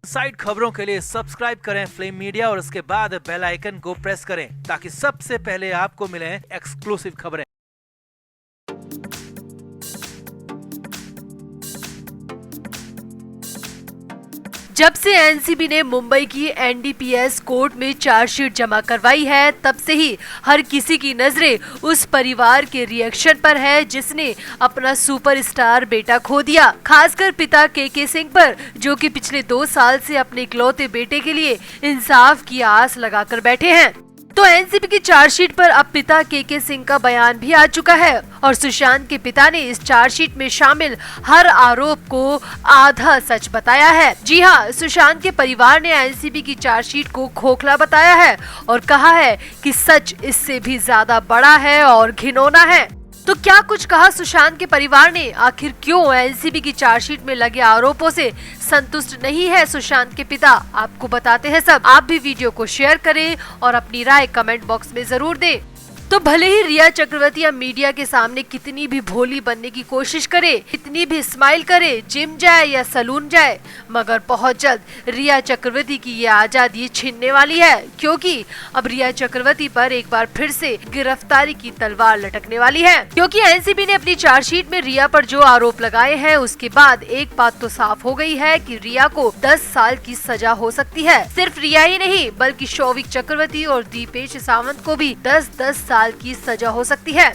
Side खबरों के लिए सब्सक्राइब करें फ्लेम मीडिया और उसके बाद बेल आइकन को प्रेस करें ताकि सबसे पहले आपको मिले एक्सक्लूसिव खबरें। जब से एनसीबी ने मुंबई की एनडीपीएस कोर्ट में चार्जशीट जमा करवाई है, तब से ही हर किसी की नजरें उस परिवार के रिएक्शन पर है जिसने अपना सुपरस्टार बेटा खो दिया। खासकर पिता के सिंह पर, जो कि पिछले 2 साल से अपने इकलौते बेटे के लिए इंसाफ की आस लगाकर बैठे हैं। तो एनसीबी की चार्जशीट पर अब पिता के सिंह का बयान भी आ चुका है और सुशांत के पिता ने इस चार्जशीट में शामिल हर आरोप को आधा सच बताया है। जी हाँ, सुशांत के परिवार ने एनसीबी की चार्जशीट को खोखला बताया है और कहा है कि सच इससे भी ज्यादा बड़ा है और घिनौना है। तो क्या कुछ कहा सुशांत के परिवार ने? आखिर क्यों एनसीबी की चार्जशीट में लगे आरोपों से संतुष्ट नहीं है सुशांत के पिता? आपको बताते हैं सब। आप भी वीडियो को शेयर करें और अपनी राय कमेंट बॉक्स में जरूर दें। तो भले ही रिया चक्रवर्ती या मीडिया के सामने कितनी भी भोली बनने की कोशिश करे, कितनी भी स्माइल करे, जिम जाए या सलून जाए, मगर बहुत जल्द रिया चक्रवर्ती की ये आजादी छिनने वाली है, क्योंकि अब रिया चक्रवर्ती पर एक बार फिर से गिरफ्तारी की तलवार लटकने वाली है। क्योंकि एनसीबी ने अपनी चार्जशीट में रिया पर जो आरोप लगाए हैं, उसके बाद एक बात तो साफ हो गई है कि रिया को 10 साल की सजा हो सकती है। सिर्फ रिया ही नहीं, बल्कि शौविक चक्रवर्ती और दीपेश सावंत को भी 10-10 साल की सजा हो सकती है।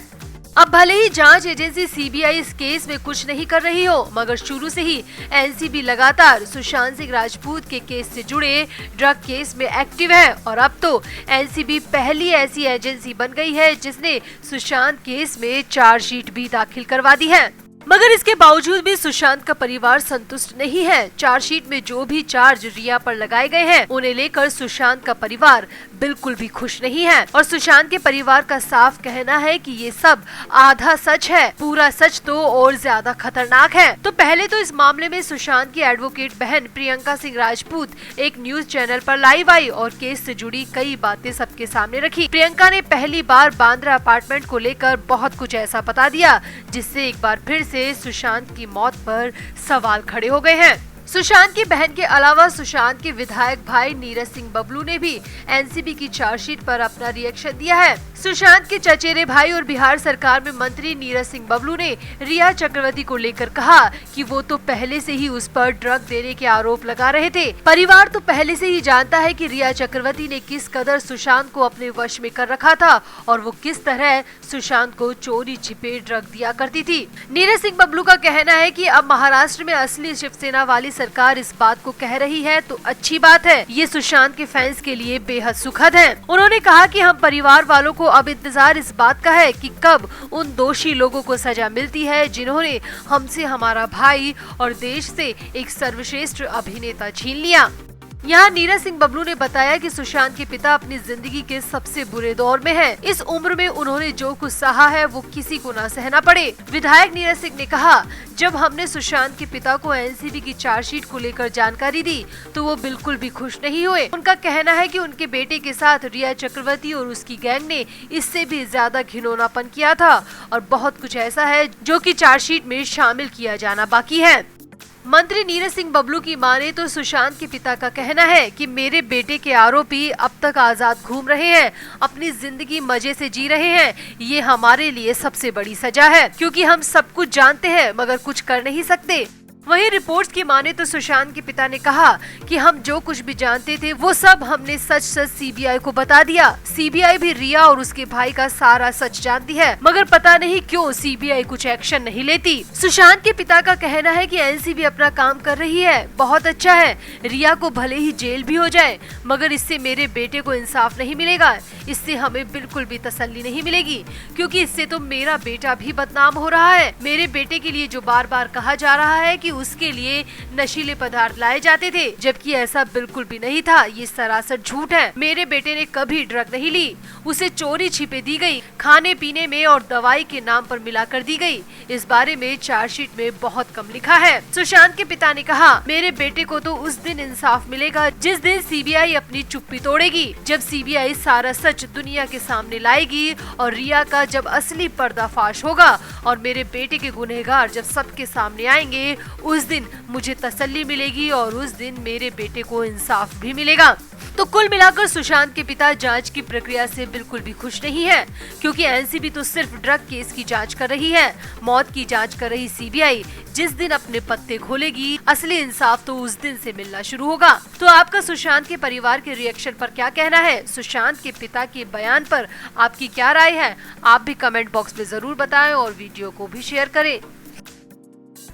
अब भले ही जांच एजेंसी सीबीआई इस केस में कुछ नहीं कर रही हो, मगर शुरू से ही एनसीबी लगातार सुशांत सिंह राजपूत के केस से जुड़े ड्रग केस में एक्टिव है और अब तो एनसीबी पहली ऐसी एजेंसी बन गई है जिसने सुशांत केस में चार्जशीट भी दाखिल करवा दी है। मगर इसके बावजूद भी सुशांत का परिवार संतुष्ट नहीं है। चार्जशीट में जो भी चार्ज रिया पर लगाए गए हैं, उन्हें लेकर सुशांत का परिवार बिल्कुल भी खुश नहीं है और सुशांत के परिवार का साफ कहना है कि ये सब आधा सच है, पूरा सच तो और ज्यादा खतरनाक है। तो पहले तो इस मामले में सुशांत की एडवोकेट बहन प्रियंका सिंह राजपूत एक न्यूज चैनल पर लाइव आई और केस से जुड़ी कई बातें सबके सामने रखी। प्रियंका ने पहली बार बांद्रा अपार्टमेंट को लेकर बहुत कुछ ऐसा बता दिया जिससे एक बार फिर से सुशांत की मौत पर सवाल खड़े हो गए हैं। सुशांत की बहन के अलावा सुशांत के विधायक भाई नीरज सिंह बबलू ने भी एनसीबी की चार्जशीट पर अपना रिएक्शन दिया है। सुशांत के चचेरे भाई और बिहार सरकार में मंत्री नीरज सिंह बबलू ने रिया चक्रवर्ती को लेकर कहा कि वो तो पहले से ही उस पर ड्रग देने के आरोप लगा रहे थे। परिवार तो पहले से ही जानता है कि रिया चक्रवर्ती ने किस कदर सुशांत को अपने वश में कर रखा था और वो किस तरह सुशांत को चोरी छिपे ड्रग दिया करती थी। नीरज सिंह बबलू का कहना है कि अब महाराष्ट्र में असली शिवसेना वाली सरकार इस बात को कह रही है तो अच्छी बात है। ये सुशांत के फैंस के लिए बेहद सुखद है। उन्होंने कहा कि हम परिवार वालों को अब इंतजार इस बात का है कि कब उन दोषी लोगों को सजा मिलती है जिन्होंने हमसे हमारा भाई और देश से एक सर्वश्रेष्ठ अभिनेता छीन लिया। यहाँ नीरज सिंह बबलू ने बताया कि सुशांत के पिता अपनी जिंदगी के सबसे बुरे दौर में हैं। इस उम्र में उन्होंने जो कुछ सहा है वो किसी को ना सहना पड़े। विधायक नीरज सिंह ने कहा, जब हमने सुशांत के पिता को एनसीबी की चार्जशीट को लेकर जानकारी दी तो वो बिल्कुल भी खुश नहीं हुए। उनका कहना है कि उनके बेटे के साथ रिया चक्रवर्ती और उसकी गैंग ने इससे भी ज्यादा घिनौनापन किया था और बहुत कुछ ऐसा है जो कि चार्जशीट में शामिल किया जाना बाकी है। मंत्री नीरज सिंह बबलू की माने तो सुशांत के पिता का कहना है कि मेरे बेटे के आरोपी अब तक आजाद घूम रहे हैं, अपनी जिंदगी मजे से जी रहे हैं। ये हमारे लिए सबसे बड़ी सजा है क्योंकि हम सब कुछ जानते हैं मगर कुछ कर नहीं सकते। वहीं रिपोर्ट्स की माने तो सुशांत के पिता ने कहा कि हम जो कुछ भी जानते थे वो सब हमने सच सच सीबीआई को बता दिया। सीबीआई भी रिया और उसके भाई का सारा सच जानती है, मगर पता नहीं क्यों सीबीआई कुछ एक्शन नहीं लेती। सुशांत के पिता का कहना है कि एनसीबी अपना काम कर रही है, बहुत अच्छा है। रिया को भले ही जेल भी हो जाए मगर इससे मेरे बेटे को इंसाफ नहीं मिलेगा। इससे हमें बिल्कुल भी तसल्ली नहीं मिलेगी क्योंकि इससे तो मेरा बेटा भी बदनाम हो रहा है। मेरे बेटे के लिए जो बार बार कहा जा रहा है कि उसके लिए नशीले पदार्थ लाए जाते थे, जबकि ऐसा बिल्कुल भी नहीं था। ये सरासर झूठ है। मेरे बेटे ने कभी ड्रग नहीं ली, उसे चोरी छिपे दी गई, खाने पीने में और दवाई के नाम पर मिला कर दी गई। इस बारे में चार्जशीट में बहुत कम लिखा है। सुशांत के पिता ने कहा, मेरे बेटे को तो उस दिन इंसाफ मिलेगा जिस दिन सीबीआई अपनी चुप्पी तोड़ेगी, जब सीबीआई सारा सच दुनिया के सामने लाएगी और रिया का जब असली पर्दाफाश होगा और मेरे बेटे के गुनहगार जब सबके सामने आएंगे उस दिन मुझे तसल्ली मिलेगी और उस दिन मेरे बेटे को इंसाफ भी मिलेगा। तो कुल मिलाकर सुशांत के पिता जांच की प्रक्रिया से बिल्कुल भी खुश नहीं है, क्योंकि एनसीबी तो सिर्फ ड्रग केस की जांच कर रही है। मौत की जांच कर रही सीबीआई जिस दिन अपने पत्ते खोलेगी, असली इंसाफ तो उस दिन से मिलना शुरू होगा। तो आपका सुशांत के परिवार के रिएक्शन पर क्या कहना है? सुशांत के पिता के बयान पर आपकी क्या राय है? आप भी कमेंट बॉक्स में जरूर बताएं और वीडियो को भी शेयर करें।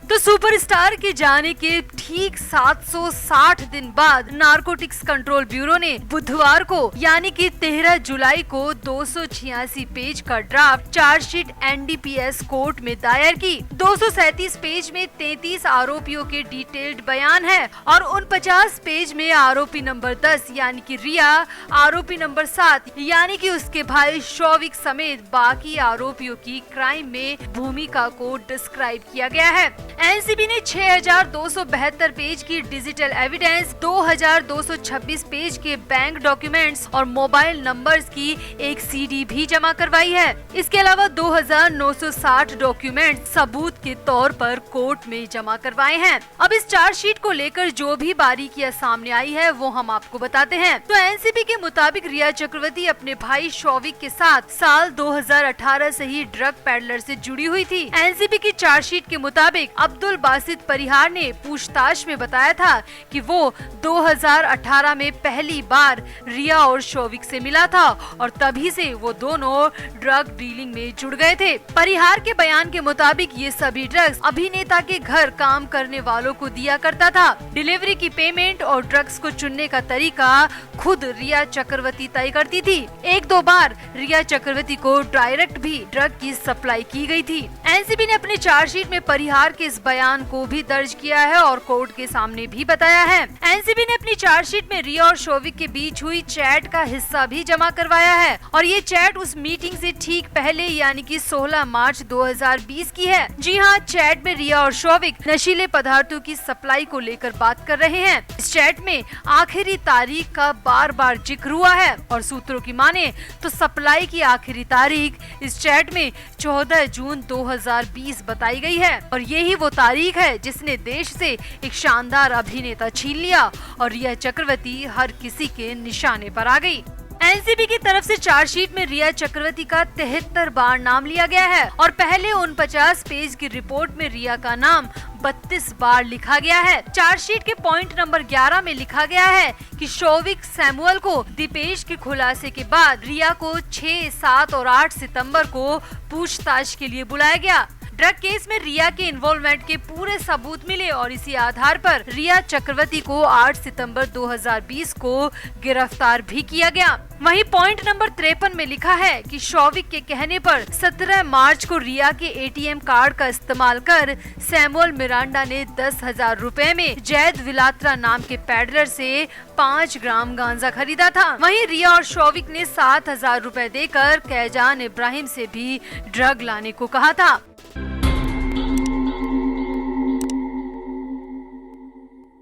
तो सुपरस्टार के जाने के ठीक 760 दिन बाद नारकोटिक्स कंट्रोल ब्यूरो ने बुधवार को यानी कि 13 जुलाई को 286 पेज का ड्राफ्ट चार्जशीट एनडीपीएस कोर्ट में दायर की। 237 पेज में 33 आरोपियों के डिटेल्ड बयान है और 49 पेज में आरोपी नंबर 10 यानी कि रिया, आरोपी नंबर 7 यानी कि उसके भाई शौविक समेत बाकी आरोपियों की क्राइम में भूमिका को डिस्क्राइब किया गया है। एनसीबी ने 6272 पेज की डिजिटल एविडेंस, 2226 पेज के बैंक डॉक्यूमेंट्स और मोबाइल नंबर्स की एक सीडी भी जमा करवाई है। इसके अलावा 2960 डॉक्यूमेंट सबूत के तौर पर कोर्ट में जमा करवाए हैं। अब इस चार्जशीट को लेकर जो भी बारीकियां सामने आई है वो हम आपको बताते हैं। तो एनसीबी के मुताबिक रिया चक्रवर्ती अपने भाई शौविक के साथ साल 2018 से ही ड्रग पैडलर से जुड़ी हुई थी। एनसीबी की चार्जशीट के मुताबिक अब्दुल बासित परिहार ने पूछताछ में बताया था कि वो 2018 में पहली बार रिया और शौविक से मिला था और तभी से वो दोनों ड्रग डीलिंग में जुड़ गए थे। परिहार के बयान के मुताबिक ये सभी ड्रग्स अभिनेता के घर काम करने वालों को दिया करता था। डिलीवरी की पेमेंट और ड्रग्स को चुनने का तरीका खुद रिया चक्रवर्ती तय करती थी। एक दो बार रिया चक्रवर्ती को डायरेक्ट भी ड्रग की सप्लाई की गई थी। एनसीबी ने अपने चार्जशीट में परिहार के इस बयान को भी दर्ज किया है और कोर्ट के सामने भी बताया है। एनसीबी ने अपनी चार्जशीट में रिया और शौविक के बीच हुई चैट का हिस्सा भी जमा करवाया है और ये चैट उस मीटिंग से ठीक पहले यानी कि 16 मार्च 2020 की है। जी हाँ, चैट में रिया और शौविक नशीले पदार्थों की सप्लाई को लेकर बात कर रहे हैं। इस चैट में आखिरी तारीख का बार बार जिक्र हुआ है और सूत्रों की माने तो सप्लाई की आखिरी तारीख इस चैट में 14 जून 2020 बताई गई है और यही वो तारीख है जिसने देश से एक शानदार अभिनेता छीन लिया और रिया चक्रवर्ती हर किसी के निशाने पर आ गई। एनसीबी की तरफ से चार्जशीट में रिया चक्रवर्ती का 73 बार नाम लिया गया है और पहले 49 पेज की रिपोर्ट में रिया का नाम 32 बार लिखा गया है। चार्जशीट के पॉइंट नंबर 11 में लिखा गया है कि शौविक सैमुअल को दीपेश के खुलासे के बाद रिया को 6, 7 और 8 सितंबर को पूछताछ के लिए बुलाया गया। ड्रग केस में रिया के इन्वॉल्वमेंट के पूरे सबूत मिले और इसी आधार पर रिया चक्रवर्ती को 8 सितंबर 2020 को गिरफ्तार भी किया गया। वहीं पॉइंट नंबर 53 में लिखा है कि शौविक के कहने पर 17 मार्च को रिया के एटीएम कार्ड का इस्तेमाल कर सैमुअल मिरांडा ने 10,000 रुपए में जैद विलात्रा नाम के पैडलर से 5 ग्राम गांजा खरीदा था। वहीं रिया और शौविक ने 7,000 रुपए देकर कैजान इब्राहिम से भी ड्रग लाने को कहा था।